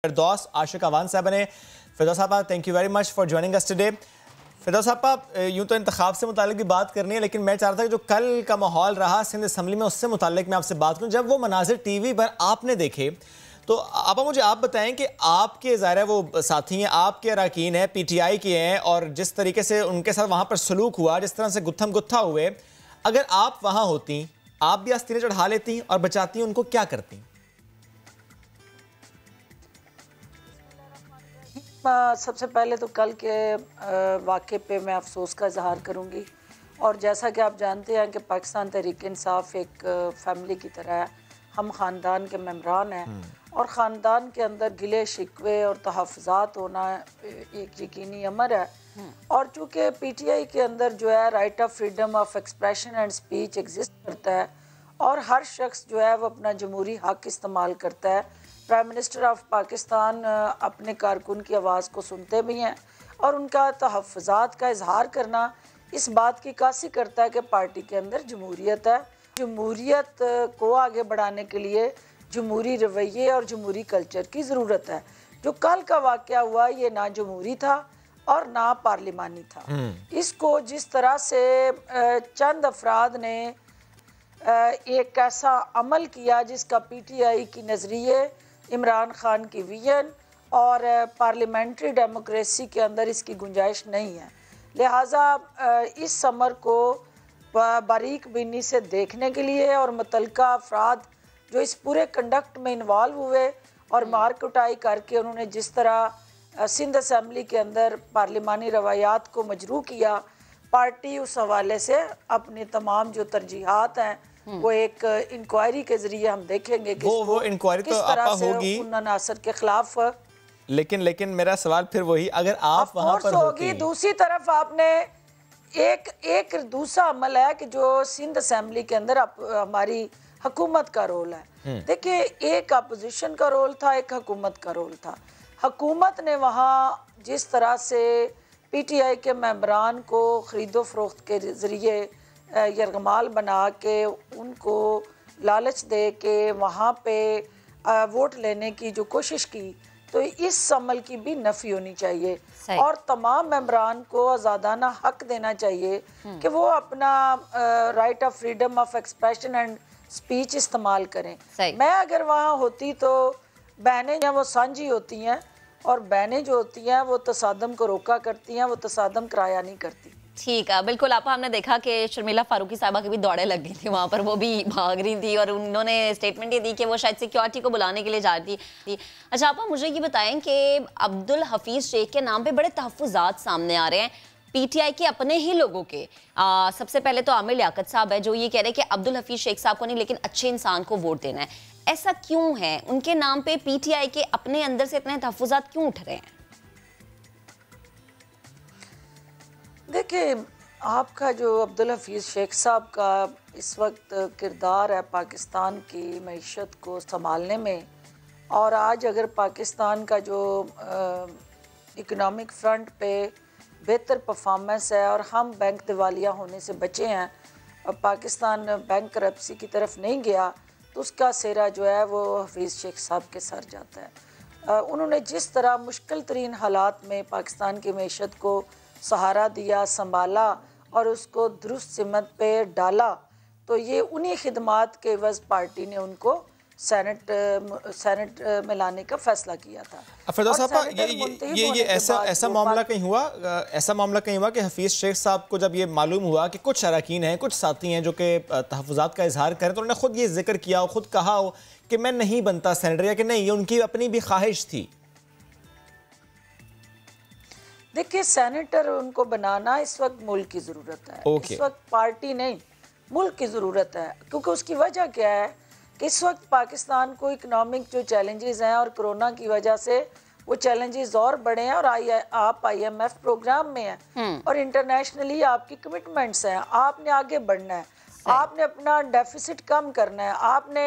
फिरदौस आशिक अवान साहब ने। फिरदौस साहब, thank you very much for joining us today. Firdaus साहब, यूँ तो इंतखाब से मुतालिक भी बात करनी है, लेकिन मैं चाह रहा था कि जो कल का माहौल रहा सिंध असम्बली में, उससे मुतालिक मैं आपसे बात करूँ। जब वो मनाजिर टीवी पर आपने देखे तो आप बताएं कि आपके ज़ाहिर है वो साथी हैं, आपके अरकान हैं, PTI के हैं, और जिस तरीके से उनके साथ वहाँ पर सलूक हुआ, जिस तरह से गुत्थम गुत्था हुए, अगर आप वहाँ होती, आप भी आस्तीनें चढ़ा लेती और बचाती, उनको क्या करती? सबसे पहले तो कल के वाक़े पे मैं अफसोस का इजहार करूँगी। और जैसा कि आप जानते हैं कि पाकिस्तान तहरीक इंसाफ एक फ़ैमिली की तरह है, हम ख़ानदान के मेम्बरान हैं और ख़ानदान के अंदर गिले शिकवे और तहफ़्फ़ुज़ात होना एक यकीनी अमर है। और चूँकि PTI के अंदर जो है right of freedom of expression and speech exist करता है और हर शख्स जो है वो अपना जमहूरी हक़ इस्तेमाल करता है। प्राइम मिनिस्टर ऑफ पाकिस्तान अपने कारकुन की आवाज़ को सुनते भी हैं और उनका तहफ़्फ़ुज़ात का इजहार करना इस बात की कासी करता है कि पार्टी के अंदर जमहूरियत है। जमहूरियत को आगे बढ़ाने के लिए जमहूरी रवैये और जमहूरी कल्चर की ज़रूरत है। जो कल का वाक़या हुआ ये ना जमहूरी था और ना पार्लिमानी था। इसको जिस तरह से चंद अफराद ने एक ऐसा अमल किया जिसका PTI की नज़रिए, इमरान खान की विजन और पार्लियामेंट्री डेमोक्रेसी के अंदर इसकी गुंजाइश नहीं है। लिहाजा इस समर को बारीक बीनी से देखने के लिए और मुतल्लिका अफराद जो इस पूरे कंडक्ट में इन्वॉल्व हुए और मार कुटाई करके उन्होंने जिस तरह सिंध असम्बली के अंदर पार्लिमानी रवायात को मजरू किया, पार्टी उस हवाले से अपनी तमाम जो तरजीहात हैं वो एक इंक्वायरी के जरिए हम देखेंगे कि वो इंक्वायरी तो आपा होगी नासर के खिलाफ। लेकिन मेरा सवाल फिर वही, अगर आप वहां पर होगी। दूसरी तरफ आपने एक दूसरा अमल है कि जो सिंध असम्बली के अंदर हमारी हुकूमत का रोल है। देखिए, एक अपोजिशन का रोल था, एक हुकूमत का रोल था। हुकूमत ने वहाँ जिस तरह से PTI के मेंबरान को ख़रीदो फरोख्त के ज़रिए यरगमाल बना के उनको लालच दे के वहाँ पे वोट लेने की जो कोशिश की, तो इस अमल की भी नफ़ी होनी चाहिए और तमाम मेंबरान को आज़ादाना हक देना चाहिए कि वो अपना right of freedom of expression and speech इस्तेमाल करें। मैं अगर वहाँ होती तो बहनें वो साझी होती हैं और बहनें जो होती हैं वो तसादम को रोका करती हैं, वो तसादम कराया नहीं करती। ठीक है, बिल्कुल। आपा हमने देखा कि शर्मिला फारूकी साहबा की भी दौड़े लग गई थी वहाँ पर, वो भी भाग रही थी और उन्होंने स्टेटमेंट ये दी कि वो शायद सिक्योरिटी को बुलाने के लिए जा रही थी। अच्छा आपा, मुझे ये बताएं कि अब्दुल हफीज़ शेख के नाम पे बड़े तहफ़्फ़ुज़ात सामने आ रहे हैं PTI के अपने ही लोगों के। सबसे पहले तो आमिर लियाकत साहब है जो ये कह रहे हैं कि अब्दुल हफीज़ शेख साहब को नहीं लेकिन अच्छे इंसान को वोट देना है। ऐसा क्यों है? उनके नाम पे PTI के अपने अंदर से इतने तहफ़्फ़ुज़ात क्यों उठ रहे हैं? देखिए, आपका जो अब्दुल हफीज़ शेख साहब का इस वक्त किरदार है पाकिस्तान की मईशत को संभालने में, और आज अगर पाकिस्तान का जो इकनॉमिक फ्रंट पे बेहतर परफॉर्मेंस है और हम बैंक दिवालिया होने से बचे हैं और पाकिस्तान बैंक करप्सी की तरफ नहीं गया, तो उसका सेहरा जो है वो हफीज़ शेख साहब के सर जाता है। उन्होंने जिस तरह मुश्किल तरीन हालात में पाकिस्तान की मईशत को सहारा दिया, संभाला और उसको दुरुस्त सिमत पे डाला, तो ये उन्हीं खिदमात के एवज़ पार्टी ने उनको सेनेट में लाने का फैसला किया था। फिरदौस साहब, ये ऐसा मामला कहीं हुआ कि हफीज़ शेख साहब को जब ये मालूम हुआ कि कुछ अरकान हैं, कुछ साथी हैं जो कि तहफ़्फ़ुज़ात का इजहार करें, तो उन्होंने खुद ये जिक्र किया और खुद कहा हो कि मैं नहीं बनता सेनेटर, या कि नहीं, ये उनकी अपनी भी ख्वाहिश थी? देखिए, सेनेटर उनको बनाना इस वक्त मुल्क की ज़रूरत है। इस वक्त पार्टी नहीं, मुल्क की ज़रूरत है। क्योंकि उसकी वजह क्या है कि इस वक्त पाकिस्तान को इकनॉमिक जो चैलेंजेस हैं और कोरोना की वजह से वो चैलेंजेस और बढ़े हैं और आप IMF प्रोग्राम में हैं और इंटरनेशनली आपकी कमिटमेंट्स हैं। आपने आगे बढ़ना है, आपने अपना डेफिसिट कम करना है, आपने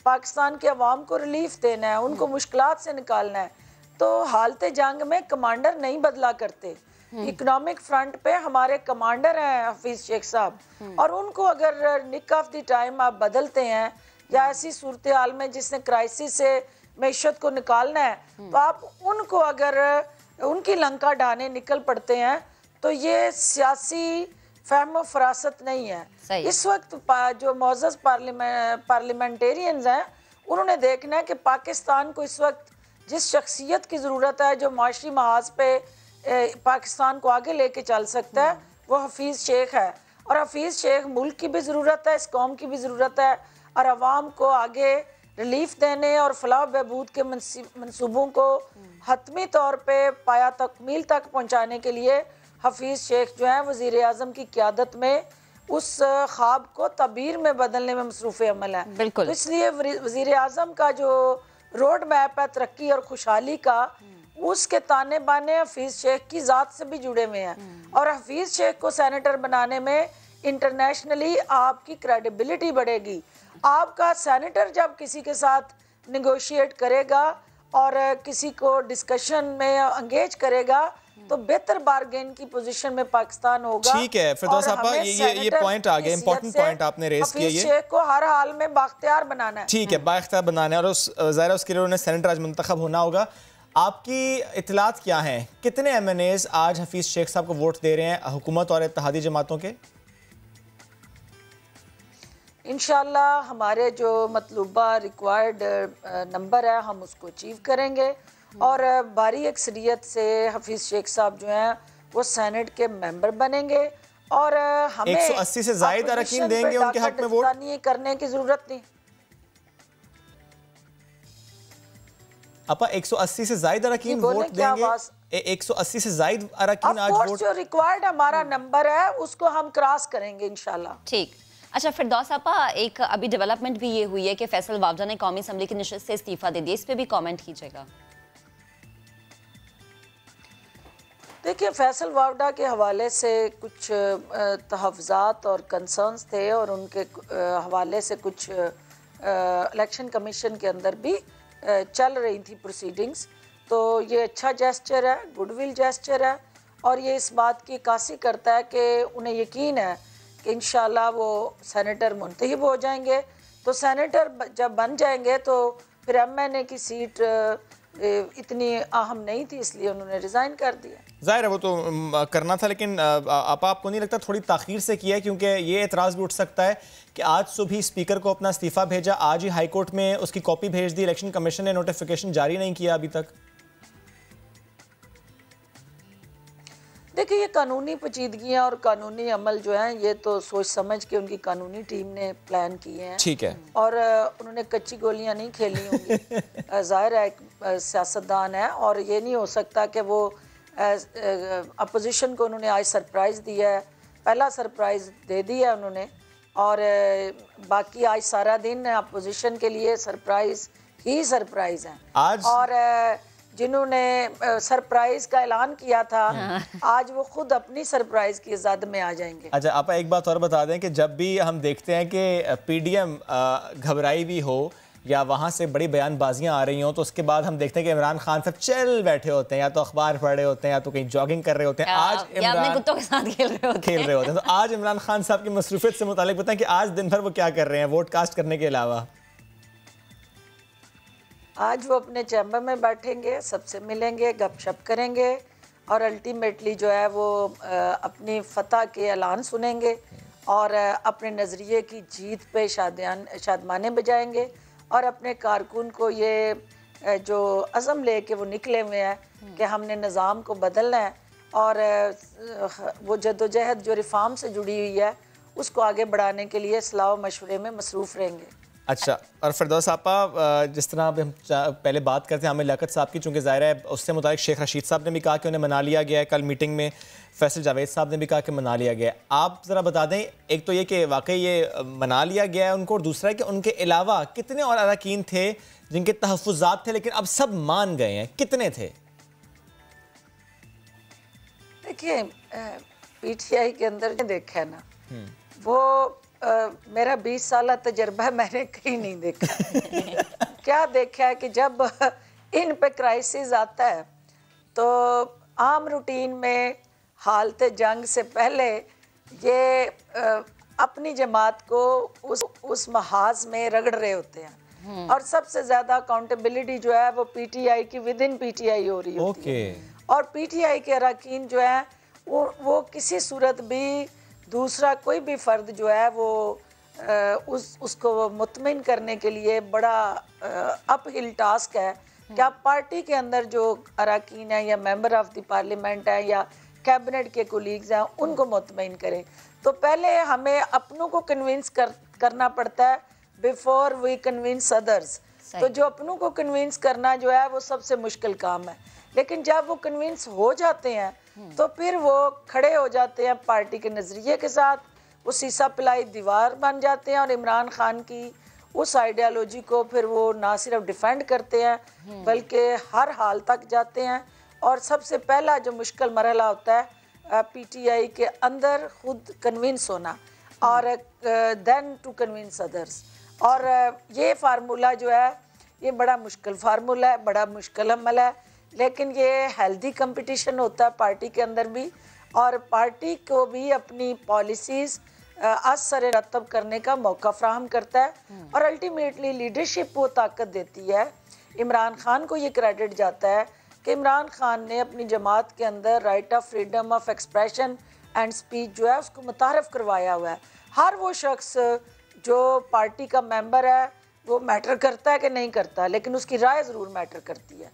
पाकिस्तान के अवाम को रिलीफ देना है, उनको मुश्किलात से निकालना है। तो हालत जंग में कमांडर नहीं बदला करते। इकोनॉमिक फ्रंट पे हमारे कमांडर हैं हफीज़ शेख साहब, और उनको अगर निक ऑफ द टाइम आप बदलते हैं या ऐसी सूरत हाल में जिसने क्राइसिस से मैशत को निकालना है, तो आप उनको अगर उनकी लंका ढाने निकल पड़ते हैं तो ये सियासी फहम फरासत नहीं है। इस वक्त जो मौजूद पार्लियामेंटेरियंस हैं उन्होंने देखना है कि पाकिस्तान को इस वक्त जिस शख्सियत की ज़रूरत है जो माशी महाज पे पाकिस्तान को आगे लेके चल सकता है वो हफीज़ शेख है। और हफीज़ शेख मुल्क की भी ज़रूरत है, इस कौम की भी ज़रूरत है, और आवाम को आगे रिलीफ देने और फलाह बहबूद के मंसूबों को हतमी तौर पे पाया तकमील तक पहुँचाने के लिए हफीज़ शेख जो है वज़ीर आज़म की क़यादत में उस ख्वाब को तबीर में बदलने में मसरूफ़ अमल है। तो इसलिए वज़ीर आज़म का जो रोड मैप है तरक्की और खुशहाली का, उसके ताने बाने हफीज़ शेख की ज़ात से भी जुड़े हुए हैं। और हफीज़ शेख को सेनेटर बनाने में इंटरनेशनली आपकी क्रेडिबिलिटी बढ़ेगी। आपका सेनेटर जब किसी के साथ निगोशिएट करेगा और किसी को डिस्कशन में एंगेज करेगा तो बेहतर बारगेन की पोजीशन में पाकिस्तान होगा। ठीक है फिरदौस साहबा, ये पॉइंट आ गया, इंपॉर्टेंट पॉइंट आपने रेज किया। हफीज़ शेख को हर हाल में बाख्तियार बनाना है। ठीक है, बाख्तियार बनाना है, और उस ज़ाहिर उसके लिए उन्हें सेनेटर आज मुंतखब होना होगा। आपकी इतलात क्या हैं, कितने MNAs आज हफीज़ शेख साहब को वोट दे रहे हैं हुकूमत और इत्तेहादी जमातों के? इंशाल्लाह हमारे जो मतलूबा रिक्वायर्ड नंबर है हम उसको अचीव करेंगे और भारी अक्सरियत से हफीज़ शेख साहब जो हैं वो सेनेट के मेंबर बनेंगे और हमें 180 से ज़ायद अरकान देंगे उनके हक में वोट करने की ज़रूरत नहीं। अपा 180 से ज़ायद अरकान वोट देंगे, 180 से ज़ायद अरकान आज वोट जो रिक्वायर्ड हमारा नंबर है उसको हम क्रॉस करेंगे इंशाल्लाह। ठीक। अच्छा फिरदौस आपा, एक अभी डेवलपमेंट भी ये हुई है कि फैसल वावडा ने कौमी असम्बली की नशिस्त से इस्तीफा दे दिया, इस पे भी कमेंट कीजिएगा। देखिए फैसल वावडा के हवाले से कुछ तहफ़्ज़ात और कंसर्न्स थे और उनके हवाले से कुछ इलेक्शन कमीशन के अंदर भी चल रही थी प्रोसीडिंग्स। तो ये अच्छा जेस्चर है, गुडविल जेस्चर है और ये इस बात की अक्कासी करता है कि उन्हें यकीन है कि इंशाल्लाह वो सेनेटर मुंतखब हो जाएंगे। तो सेनेटर जब बन जाएंगे तो फिर MNA की सीट इतनी अहम नहीं थी, इसलिए उन्होंने रिज़ाइन कर दिया। ज़ाहिर है वो तो करना था, लेकिन आपको नहीं लगता थोड़ी ताख़ीर से किया है? क्योंकि ये एतराज़ भी उठ सकता है कि आज सुबह स्पीकर को अपना इस्तीफ़ा भेजा, आज ही हाई कोर्ट में उसकी कॉपी भेज दी, इलेक्शन कमीशन ने नोटिफिकेशन जारी नहीं किया अभी तक। देखिए ये कानूनी पेचीदगियाँ और कानूनी अमल जो हैं ये तो सोच समझ के उनकी कानूनी टीम ने प्लान किए हैं। ठीक है। और उन्होंने कच्ची गोलियां नहीं खेली होंगी। ज़ाहिर है एक सियासतदान है और ये नहीं हो सकता कि वो अपोजिशन को उन्होंने आज सरप्राइज़ दिया है, पहला सरप्राइज़ दे दिया उन्होंने और बाकी आज सारा दिन अपोजिशन के लिए सरप्राइज़ ही सरप्राइज़ हैं आज। और जिन्होंने सरप्राइज का ऐलान किया था आज वो खुद अपनी सरप्राइज की ज़द में आ जाएंगे। अच्छा आप एक बात और बता दें कि जब भी हम देखते हैं कि PDM घबराई भी हो या वहाँ से बड़ी बयानबाजियाँ आ रही हों तो उसके बाद हम देखते हैं कि इमरान खान साहब चल बैठे होते हैं, या तो अखबार पढ़ रहे होते हैं या तो कहीं जॉगिंग कर रहे होते हैं। आज इमरान कुत्तों के साथ खेल रहे होते हैं। तो आज इमरान खान साहब की मसरूफियत से मुतालिक बताएं कि आज दिन भर वो क्या कर रहे हैं वोट कास्ट करने के अलावा? आज वो अपने चैम्बर में बैठेंगे, सबसे मिलेंगे, गपशप करेंगे और अल्टीमेटली जो है वो अपनी फतह के ऐलान सुनेंगे और अपने नज़रिए की जीत पे शादमाने बजाएंगे और अपने कारकुन को ये जो अज़म लेके वो निकले हुए हैं कि हमने निज़ाम को बदलना है और वो जद्दोजहद जो रिफॉर्म से जुड़ी हुई है उसको आगे बढ़ाने के लिए सलाह मशवरे में मसरूफ़ रहेंगे। अच्छा, और फिरदौस आपा जिस तरह हम पहले बात करते हैं आमिर लियाकत साहब की, चूँकि ज़ाहिर है उससे मुतालिक शेख रशीद साहब ने भी कहा कि उन्हें मना लिया गया है, कल मीटिंग में फैसल जावेद साहब ने भी कहा कि मना लिया गया है। आप ज़रा बता दें, एक तो ये कि वाकई ये मना लिया गया है उनको, और दूसरा है कि उनके अलावा कितने और अरकान थे जिनके तहफ़्फ़ुज़ात थे लेकिन अब सब मान गए हैं, कितने थे? देखिए PTI के अंदर देखा है ना, वो मेरा 20 साल तजर्बा मैंने कहीं नहीं देखा। क्या देखा है कि जब इन पे क्राइसिस आता है तो आम रूटीन में हालत जंग से पहले ये अपनी जमात को उस महाज में रगड़ रहे होते हैं और सबसे ज्यादा अकाउंटेबिलिटी जो है वो पीटीआई की विद इन पीटीआई हो रही होती है। और पीटीआई के अरकान जो है वो किसी सूरत भी दूसरा कोई भी फर्द जो है वो उसको मुतमिन करने के लिए बड़ा अपहिल टास्क है कि आप पार्टी के अंदर जो अरकान हैं या मेंबर ऑफ द पार्लियामेंट हैं या कैबिनेट के कोलीग्स हैं उनको मुतमिन करें। तो पहले हमें अपनों को कन्विंस करना पड़ता है बिफोर वी कन्विंस अदर्स। तो जो अपनों को कन्विंस करना जो है वो सबसे मुश्किल काम है, लेकिन जब वो कन्विंस हो जाते हैं तो फिर वो खड़े हो जाते हैं पार्टी के नज़रिए के साथ, वो सीसा पिलाई दीवार बन जाते हैं और इमरान खान की उस आइडियालॉजी को फिर वो ना सिर्फ डिफेंड करते हैं बल्कि हर हाल तक जाते हैं। और सबसे पहला जो मुश्किल मरहला होता है पीटीआई के अंदर खुद कन्विंस होना और देन टू कन्विंस अदर्स। और ये फार्मूला जो है ये बड़ा मुश्किल फार्मूला है, बड़ा मुश्किल अमल है, लेकिन ये हेल्दी कंपटीशन होता है पार्टी के अंदर भी, और पार्टी को भी अपनी पॉलिसीज़ असर रतब करने का मौका फ्राहम करता है और अल्टीमेटली लीडरशिप वो ताकत देती है। इमरान खान को ये क्रेडिट जाता है कि इमरान खान ने अपनी जमात के अंदर right of freedom of expression and speech जो है उसको मुतारफ़ करवाया हुआ है। हर वो शख्स जो पार्टी का मेंबर है वो मैटर करता है कि नहीं करता, लेकिन उसकी राय ज़रूर मैटर करती है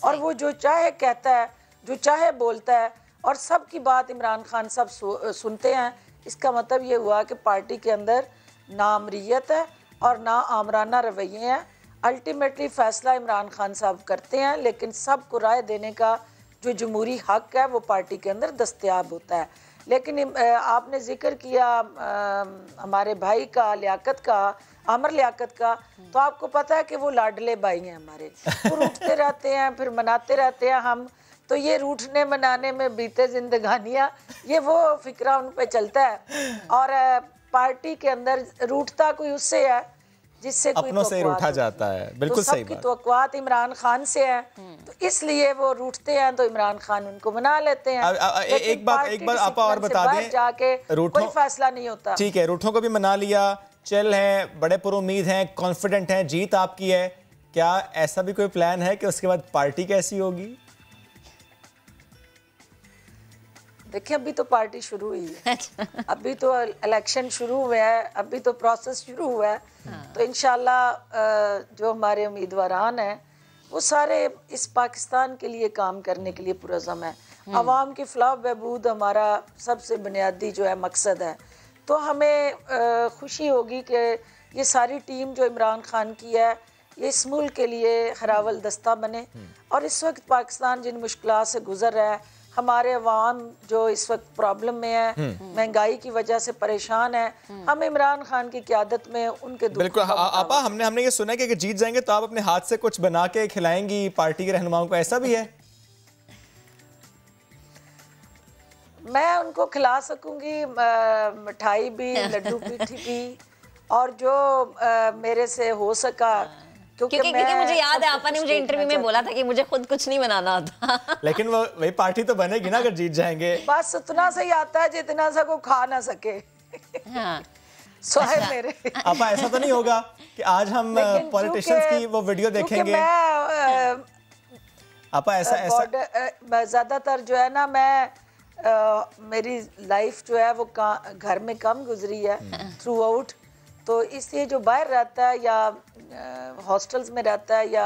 और वो जो चाहे कहता है, जो चाहे बोलता है और सबकी बात इमरान खान सब सुनते हैं। इसका मतलब ये हुआ कि पार्टी के अंदर ना अमरीयत है और ना आमराना रवैये हैं। अल्टीमेटली फ़ैसला इमरान खान साहब करते हैं, लेकिन सबको राय देने का जो जमहूरी हक़ है वो पार्टी के अंदर दस्तयाब होता है। लेकिन आपने जिक्र किया हमारे भाई का लियाकत का, आमर लियाकत का, तो आपको पता है कि वो लाडले भाई हैं हमारे, वो रूठते रहते हैं फिर मनाते रहते हैं हम, तो ये रूठने मनाने में बीते जिंदगानियाँ, ये वो फिक्रा उन पे चलता है। और पार्टी के अंदर रूठता कोई उससे है जिससे अपनों से रूठा जाता है। बिल्कुल सही बात। तवक्कुआत इमरान खान से है, तो इसलिए वो रूठते हैं तो इमरान खान उनको मना लेते हैं। एक बात आप और बता दें, जाके कोई फैसला नहीं होता। ठीक है, रूठों को भी मना लिया, चल हैं, बड़े पुरुम्मीद हैं, कॉन्फिडेंट हैं, जीत आपकी है, क्या ऐसा भी कोई प्लान है कि उसके बाद पार्टी कैसी होगी? देखिए अभी तो पार्टी शुरू हुई है, अभी तो इलेक्शन शुरू हुआ है, अभी तो प्रोसेस शुरू हुआ है। तो इंशाल्लाह जो हमारे उम्मीदवारान हैं वो सारे इस पाकिस्तान के लिए काम करने के लिए पुरज़म है। अवाम की फलाह बहबूद हमारा सबसे बुनियादी जो है मकसद है। तो हमें खुशी होगी कि ये सारी टीम जो इमरान खान की है ये इस मुल्क के लिए हरावल दस्ता बने। और इस वक्त पाकिस्तान जिन मुश्किलात से गुजर रहा है, हमारे अवाम जो इस वक्त प्रॉब्लम में है, महंगाई की वजह से परेशान है, हम इमरान खान की क़यादत में उनके बिल्कुल आपा हमने ये सुना है कि जीत जाएंगे तो आप अपने हाथ से कुछ बना के खिलाएंगी पार्टी के रहनुमाओं को, ऐसा भी है? मैं उनको खिला सकूंगी मिठाई भी, लड्डू पीठी भी, और जो मेरे से हो सका, क्योंकि मुझे याद है आपने मुझे इंटरव्यू में बोला था कि मुझे खुद कुछ नहीं बनाना आता। लेकिन वो वही पार्टी तो बनेगी ना अगर जीत जाएंगे। बस उतना सही आता है जितना सा को खा ना सके। हाँ। सोहे मेरे आपा ऐसा तो नहीं होगा कि आज हम पॉलिटिशियंस की वो वीडियो देखेंगे? आपा ऐसा ज्यादातर जो है ना, मैं मेरी लाइफ जो है वो घर में कम गुजरी है थ्रू आउट, तो इसलिए जो बाहर रहता है या हॉस्टल्स में रहता है या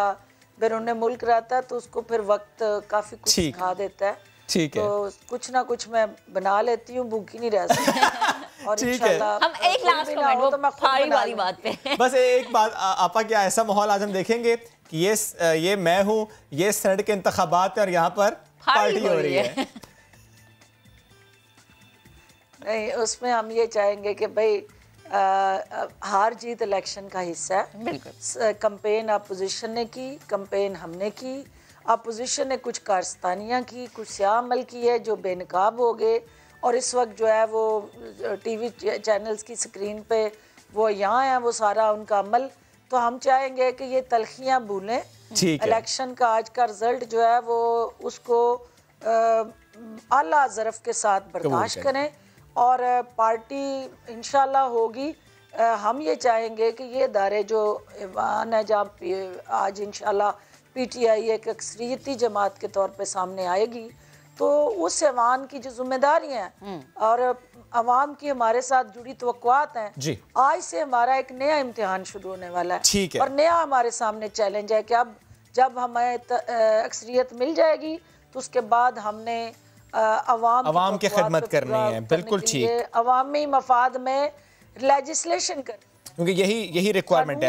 बैरून मुल्क रहता है तो उसको फिर वक्त काफ़ी कुछ सिखा देता है। ठीक है, तो कुछ ना कुछ मैं बना लेती हूँ, भूखी नहीं रह सकती। और ठीक है, हम एक लास्ट कमेंट वो फाड़ी वाली बात पे बस एक बात आपा, क्या ऐसा माहौल आज हम देखेंगे कि ये मैं हूँ, ये सेनेट के इंतखाबात और यहाँ पर पार्टी हो रही है? नहीं, उसमें हम ये चाहेंगे कि भाई हार जीत इलेक्शन का हिस्सा है। कैंपेन अपोजिशन ने की, कैंपेन हमने की। अपोजिशन ने कुछ कारस्तानियाँ की, कुछ स्याह अमल की है जो बेनकाब हो गए और इस वक्त जो है वो टीवी चैनल्स की स्क्रीन पे वो यहाँ है वो सारा उनका अमल। तो हम चाहेंगे कि ये तलखियाँ भूलें, इलेक्शन का आज का रिजल्ट जो है वो उसको आला ज़रफ़ के साथ बर्दाश्त करें और पार्टी इंशाल्लाह होगी, हम ये चाहेंगे कि ये इदारे जो ईवान है, जहाँ आज इंशाल्लाह PTI एक अक्सरियती जमात के तौर पे सामने आएगी, तो उस ऐवान की जो जिम्मेदारियाँ हैं और अवाम की हमारे साथ जुड़ी तवक्कुआत हैं जी। आज से हमारा एक नया इम्तिहान शुरू होने वाला है। ठीक है। और नया हमारे सामने चैलेंज है कि अब जब हमें अक्सरियत मिल जाएगी तो उसके बाद हमने अवाम की खिदमत करनी है। बिल्कुल ठीक, अवामी मफाद में लेजिस्लेशन करनी, क्योंकि यही रिक्वायरमेंट है।